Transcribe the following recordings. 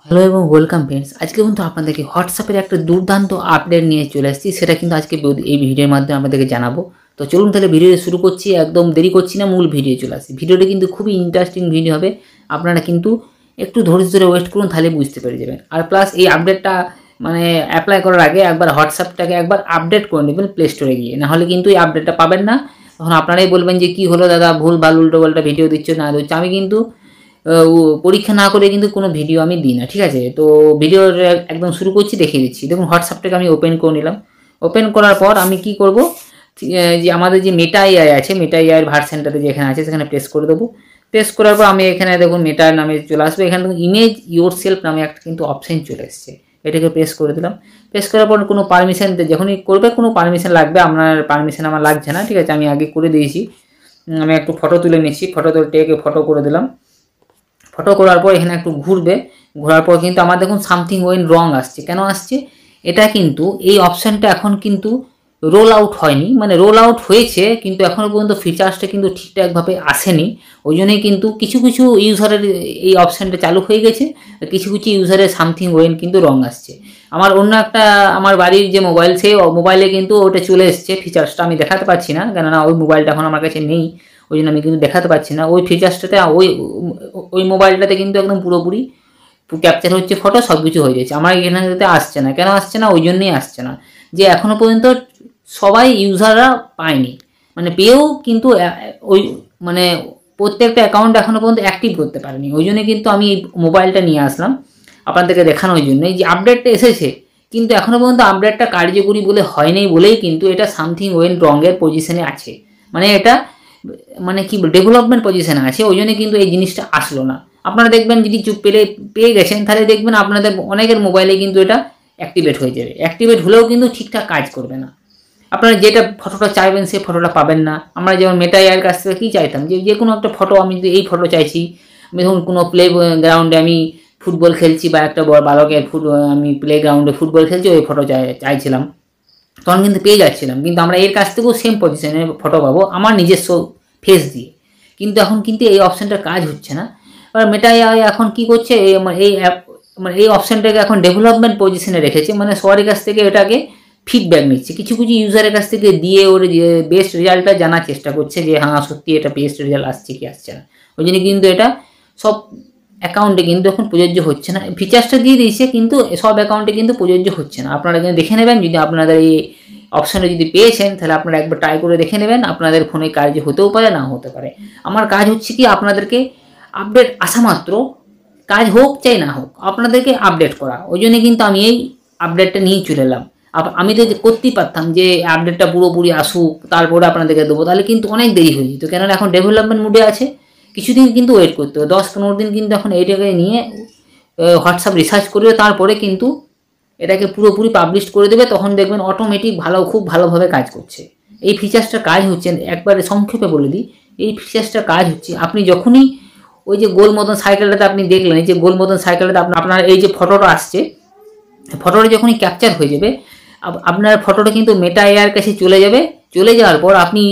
Hello এবং welcome friends. আজকে কিন্তু আপনাদেরকে হোয়াটসঅ্যাপের একটা দুর্দান্ত আপডেট নিয়ে চলে আসছি, সেটা কিন্তু আজকে এই ভিডিওর মাধ্যমে আপনাদেরকে জানাবো। তো চলুন তাহলে ভিডিও শুরু করছি, একদম দেরি করছি না, মূল ভিডিও চলে আসছি। ভিডিওটা কিন্তু খুবই ইন্টারেস্টিং ভিডিও হবে, আপনারা কিন্তু একটু ধৈর্য ধরে ওয়েট করুন, তাহলে বুঝতে পেরে যাবেন। আর প্লাস এই আপডেটটা মানে অ্যাপ্লাই করার আগে একবার হোয়াটসঅ্যাপটাকে একবার আপডেট করে নেবেন প্লে স্টোরে গিয়ে, নাহলে কিন্তু এই আপডেটটা পাবেন না। তখন আপনারাই বলবেন যে কী হলো দাদা, ভুল ভাল উল্টো পাল্টা ভিডিও দিচ্ছ না দিচ্ছ। আমি কিন্তু পরীক্ষা না করে কিন্তু কোনো ভিডিও আমি দিই না, ঠিক আছে? তো ভিডিওর একদম শুরু করছি, দেখিয়ে দিচ্ছি। দেখুন হোয়াটসঅ্যাপটাকে আমি ওপেন করে নিলাম। ওপেন করার পর আমি কি করব, যে আমাদের যে মেটা এআই আছে, মেটা এআইয়ের ভার্সনটাতে যেখানে আছে সেখানে প্রেস করে দেবো। প্রেস করার পর আমি এখানে দেখুন মেটার নামে চলে আসবে, এখানে দেখুন ইমেজ ইয়োর সেলফ নামে একটা কিন্তু অপশান চলে এসছে। এটাকে প্রেস করে দিলাম। প্রেস করার পর কোনো পারমিশন যখনই করবে কোনো পারমিশন লাগবে, আপনার পারমিশন আমার লাগছে না, ঠিক আছে? আমি আগে করে দিয়েছি। আমি একটু ফটো তুলে নিচ্ছি, ফটো তুলে টেকে ফটো করে দিলাম। ফটো করার পর এখানে একটু ঘুরবে, ঘোরার পর কিন্তু আমার দেখুন সামথিং ওয়েন্ট রং আসছে। কেন আসছে? এটা কিন্তু এই অপশানটা এখন কিন্তু রোল আউট হয়নি, মানে রোল আউট হয়েছে কিন্তু এখনও পর্যন্ত ফিচার্সটা কিন্তু ঠিকঠাকভাবে আসেনি। ওই জন্যই কিন্তু কিছু কিছু ইউজারের এই অপশানটা চালু হয়ে গেছে, কিছু কিছু ইউজারের সামথিং ওয়েন্ট কিন্তু রং আসছে। আমার অন্য একটা আমার বাড়ির যে মোবাইল, সেই মোবাইলে কিন্তু ওটা চলে এসছে ফিচার্সটা, আমি দেখাতে পাচ্ছি না, কেননা ওই মোবাইলটা এখন আমার কাছে নেই, ওই জন্য আমি কিন্তু দেখাতে পাচ্ছি না। ওই ফিচার্সটাতে ওই মোবাইলটাতে কিন্তু একদম পুরোপুরি ক্যাপচার হচ্ছে ফটো, সব কিছু হয়ে যাচ্ছে। আমার এখানে আসছে না। কেন আসছে না? ওই জন্যই আসছে না যে এখনও পর্যন্ত সবাই ইউজাররা পায়নি, মানে পেয়েও কিন্তু ওই মানে প্রত্যেকটা অ্যাকাউন্ট এখনও পর্যন্ত অ্যাক্টিভ করতে পারেনি। ওই জন্য কিন্তু আমি এই মোবাইলটা নিয়ে আসলাম আপনাদেরকে দেখানোর জন্যই যে আপডেটটা এসেছে, কিন্তু এখনও পর্যন্ত আপডেটটা কার্যকরী বলে হয়নি বলেই কিন্তু এটা সামথিং ওয়েন্ট রঙের পজিশনে আছে, মানে এটা মানে কি ডেভেলপমেন্ট পজিশনে আছে। ওই জন্য কিন্তু এই জিনিসটা আসলো না। আপনারা দেখবেন যদি চুপ পেয়ে গেছেন, তাহলে দেখবেন আপনাদের অনেকের মোবাইলে কিন্তু এটা অ্যাক্টিভেট হয়ে যাবে। অ্যাক্টিভেট হলেও কিন্তু ঠিকঠাক কাজ করবে না। আপনারা যেটা ফটোটা চাইবেন সেই ফটোটা পাবেন না। আমরা যেমন মেটা এআইয়ের কাছ থেকে কী চাইতাম, যে কোনো একটা ফটো, আমি যদি এই ফটো চাইছি, আমি ধরুন কোনো প্লে গ্রাউন্ডে আমি ফুটবল খেলছি, বা একটা বালকের আমি প্লে গ্রাউন্ডে ফুটবল খেলছি, ওই ফটো চাইছিলাম, তখন কিন্তু পেয়ে যাচ্ছিলাম। কিন্তু আমরা এর কাছ থেকেও সেম পজিশনে ফটো পাবো আমার নিজস্ব ফেস দিয়ে। কিন্তু এখন কিন্তু এই অপশানটার কাজ হচ্ছে না। এবার মেটা এআই এখন কী করছে, এই অপশানটাকে এখন ডেভেলপমেন্ট পজিশনে রেখেছে, মানে সবার কাছ থেকে এটাকে ফিডব্যাক নিচ্ছে, কিছু কিছু ইউজারের কাছ থেকে দিয়ে ওর বেস্ট রেজাল্টটা জানার চেষ্টা করছে, যে হ্যাঁ সত্যি এটা বেস্ট রেজাল্ট আসছে কি আসছে না। ওই জন্য কিন্তু এটা সব অ্যাকাউন্টে কিন্তু এখন প্রযোজ্য হচ্ছে না। ফিচার্সটা দিয়ে দিয়েছে কিন্তু সব অ্যাকাউন্টে কিন্তু প্রযোজ্য হচ্ছে না। আপনারা কিন্তু দেখে নেবেন, যদি আপনাদের এই অপশানটা যদি পেয়েছেন, তাহলে আপনারা একবার ট্রাই করে দেখে নেবেন। আপনাদের ফোনে কাজ হতেও পারে, না হতে পারে। আমার কাজ হচ্ছে কি, আপনাদেরকে আপডেট আসা মাত্র, কাজ হোক চাই না হোক, আপনাদেরকে আপডেট করা। ওই জন্য কিন্তু আমি এই আপডেটটা নিয়ে চলে এলাম। আমি তো করতেই পারতাম যে আপডেটটা পুরোপুরি আসুক তারপরে আপনাদেরকে দেবো, তাহলে কিন্তু অনেক দেরি হয়ে যেত, কেননা এখন ডেভেলপমেন্ট মুডে আছে। কিছুদিন কিন্তু ওয়েট করতে হবে, 10-15 দিন কিন্তু এখন এইটাকে নিয়ে হোয়াটসঅ্যাপ রিসার্চ করবে, তারপরে কিন্তু এটাকে পুরোপুরি পাবলিশ করে দেবে। তখন দেখবেন অটোমেটিক খুব ভালোভাবে কাজ করছে। এই ফিচার্সটা কাজ হচ্ছে, একবারে সংক্ষেপে বলে দিই, এই ফিচার্সটা কাজ হচ্ছে আপনি যখনই ওই যে গোল মতন সাইকেলটাতে আপনি দেখলেন, এই যে গোল মতন সাইকেলটাতে আপনার এই যে ফটোটা আসছে, ফটোটা যখনই ক্যাপচার হয়ে যাবে, আপনার ফটোটা কিন্তু মেটা এআইয়ের কাছে চলে যাবে। চলে যাওয়ার পর আপনি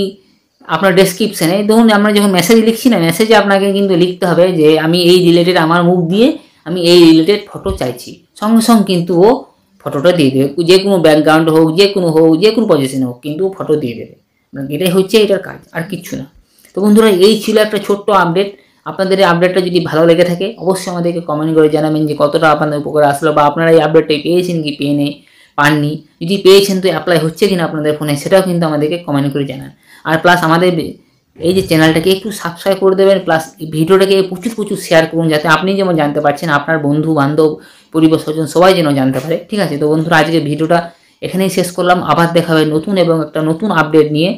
আপনার ডেসক্রিপশানে, ধরুন আমরা যখন মেসেজ লিখছি না, মেসেজে আপনাকে কিন্তু লিখতে হবে যে আমি এই রিলেটেড, আমার মুখ দিয়ে আমি এই রিলেটেড ফটো চাইছি। সঙ্গে সঙ্গে কিন্তু ও ফটোটা দিয়ে দেবে, যে কোনো ব্যাকগ্রাউন্ড হোক, যে কোনো পজিশনে হোক, কিন্তু ফটো দিয়ে দেবে। এটাই হচ্ছে এটার কাজ, আর কিচ্ছু না। তো বন্ধুরা, এই ছিল একটা ছোট্ট আপডেট। আপনাদের এই আপডেটটা যদি ভালো লেগে থাকে, অবশ্যই আমাদেরকে কমেন্ট করে জানাবেন যে কতটা আপনাদের উপকার আসলো, বা আপনারা এই আপডেটটা পেয়েছেন কি পাননি। যদি পেয়েছেন তো অ্যাপ্লাই হচ্ছে কিনা আপনাদের ফোনে, সেটাও কিন্তু আমাদেরকে কমেন্ট করে জানান। আর প্লাস আমাদের এই যে চ্যানেলটাকে একটু সাবস্ক্রাইব করে দেবেন, প্লাস ভিডিওটাকে প্রচুর শেয়ার করুন, যাতে আপনি যেমন জানতে পারছেন, আপনার বন্ধু বান্ধব পরিবার স্বজন সবাই যেন জানতে পারে, ঠিক আছে? তো বন্ধুরা, আজকে ভিডিওটা এখানেই শেষ করলাম। আবার দেখা হবে নতুন এবং একটা নতুন আপডেট নিয়ে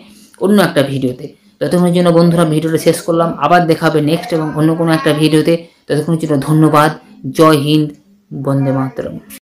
অন্য একটা ভিডিওতে। ততক্ষণের জন্য বন্ধুরা ভিডিওটা শেষ করলাম। আবার দেখা হবে নেক্সট এবং অন্য কোনো একটা ভিডিওতে। ততক্ষণের জন্য ধন্যবাদ। জয় হিন্দ, বন্দে মাতরম।